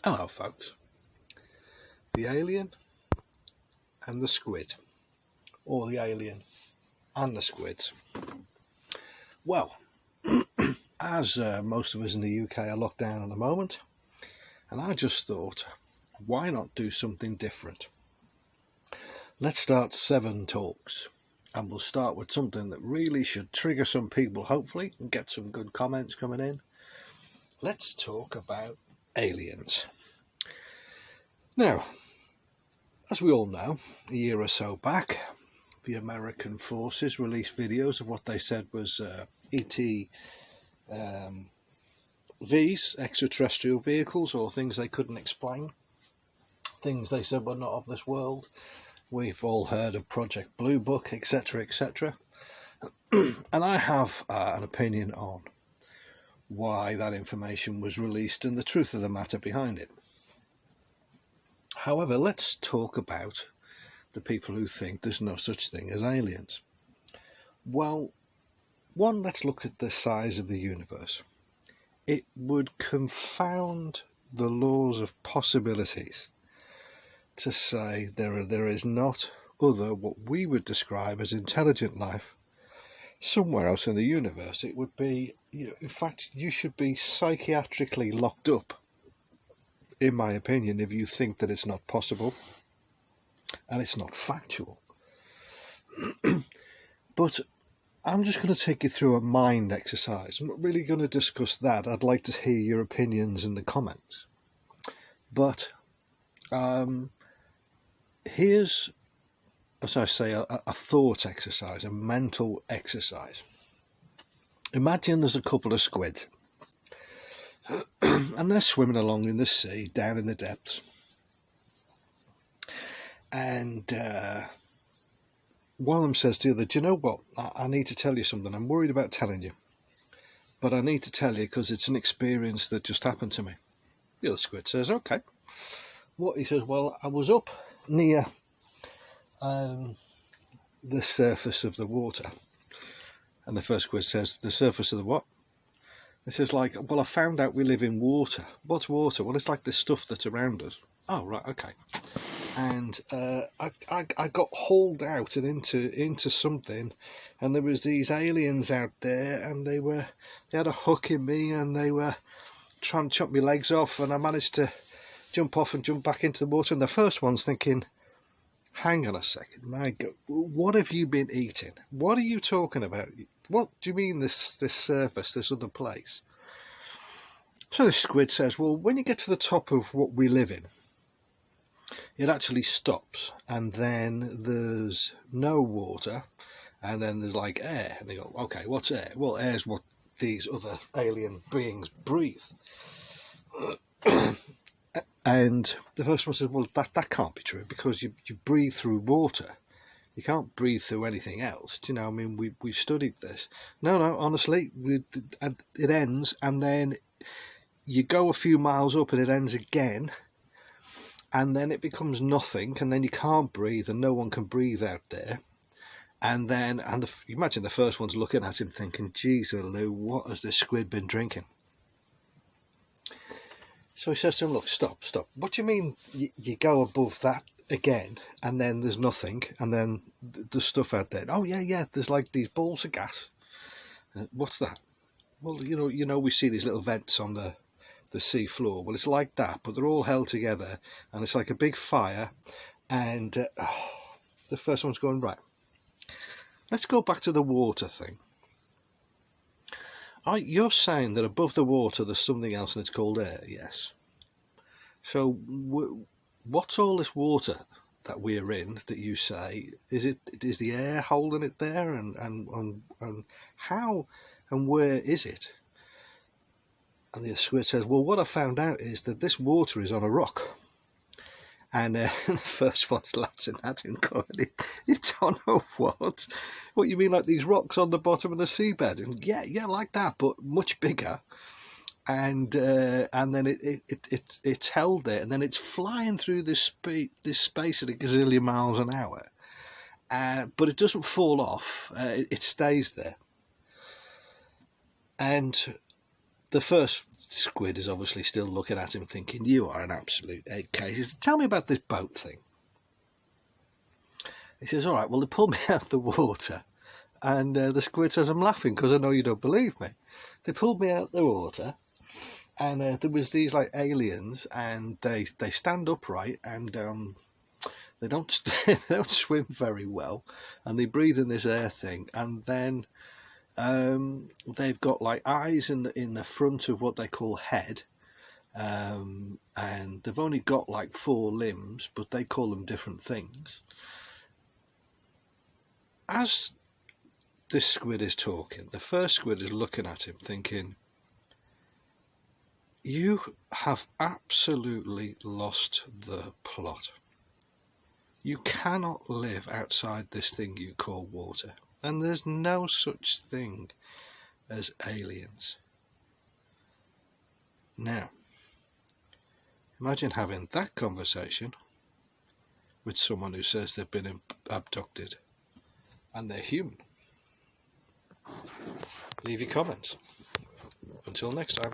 Hello folks, the alien and the squid, or the alien and the squids. Well, as most of us in the UK are locked down at the moment, and I just thought, why not do something different? Let's start 7 talks, and we'll start with something that really should trigger some people, hopefully, and get some good comments coming in. Let's talk about aliens. Now, as we all know, a year or so back, the American forces released videos of what they said was ET Vs, extraterrestrial vehicles, or things they couldn't explain, things they said were not of this world. We've all heard of Project Blue Book, etc., etc. And I have an opinion on why that information was released and the truth of the matter behind it. However, let's talk about the people who think there's no such thing as aliens. Well, one, let's look at the size of the universe. It would confound the laws of possibilities to say there is not other what we would describe as intelligent life somewhere else in the universe. It would be, in fact, you should be psychiatrically locked up, in my opinion, if you think that it's not possible and it's not factual. But I'm just going to take you through a mind exercise. I'm not really going to discuss that. I'd like to hear your opinions in the comments. But here's, as I say, a thought exercise, a mental exercise. Imagine there's a couple of squids and they're swimming along in the sea, down in the depths. And one of them says to the other, do you know what? I need to tell you something. I'm worried about telling you, but I need to tell you because it's an experience that just happened to me. The other squid says, okay. What? He says, well, I was up near the surface of the water. And the first squid says, the surface of the what? It says, like, well, I found out we live in water. What's water? Well, it's like the stuff that's around us. Oh, right, okay. And I got hauled out and into something, and there was these aliens out there, and they had a hook in me, and they were trying to chop my legs off, and I managed to jump off and jump back into the water. And the first one's thinking, hang on a second, my God, what have you been eating? What are you talking about? What do you mean this surface, this other place? So the squid says, well, when you get to the top of what we live in, it actually stops, and then there's no water, and then there's like air. And they go, okay, what's air? Well, air's what these other alien beings breathe. And the first one says, well, that can't be true, because you breathe through water. You can't breathe through anything else. Do you know, I mean, we've studied this. No, honestly, it ends, and then you go a few miles up and it ends again, and then it becomes nothing, and then you can't breathe, and no one can breathe out there. And then, you imagine the first one's looking at him thinking, geez, Lou, what has this squid been drinking? So he says to him, look, stop. What do you mean you go above that again, and then there's nothing, and then there's stuff out there? Oh, yeah, there's like these balls of gas. What's that? Well, you know, we see these little vents on the sea floor. Well, it's like that, but they're all held together, and it's like a big fire, and the first one's going, right, let's go back to the water thing. You're saying that above the water there's something else and it's called air, yes. So what's all this water that we're in that you say? Is the air holding it there, and how and where is it? And the squid says, well, what I found out is that this water is on a rock. And the first one's laughing at him, going, it's on a what? What, you mean like these rocks on the bottom of the seabed? And yeah, like that, but much bigger. And then it's held there, and then it's flying through this space at a gazillion miles an hour. But it doesn't fall off. It stays there. And the first Squid is obviously still looking at him thinking, you are an absolute egg case. He says, tell me about this boat thing. He says, all right, well, they pulled me out of the water. And the Squid says, I'm laughing because I know you don't believe me. They pulled me out of the water, and there was these like aliens, and they stand upright, and they don't they don't swim very well, and they breathe in this air thing, and then they've got like eyes in the front of what they call head, and they've only got like 4 limbs, but they call them different things. As this Squid is talking, the first Squid is looking at him thinking, you have absolutely lost the plot. You cannot live outside this thing you call water, and there's no such thing as aliens. Now, imagine having that conversation with someone who says they've been abducted and they're human. Leave your comments. Until next time.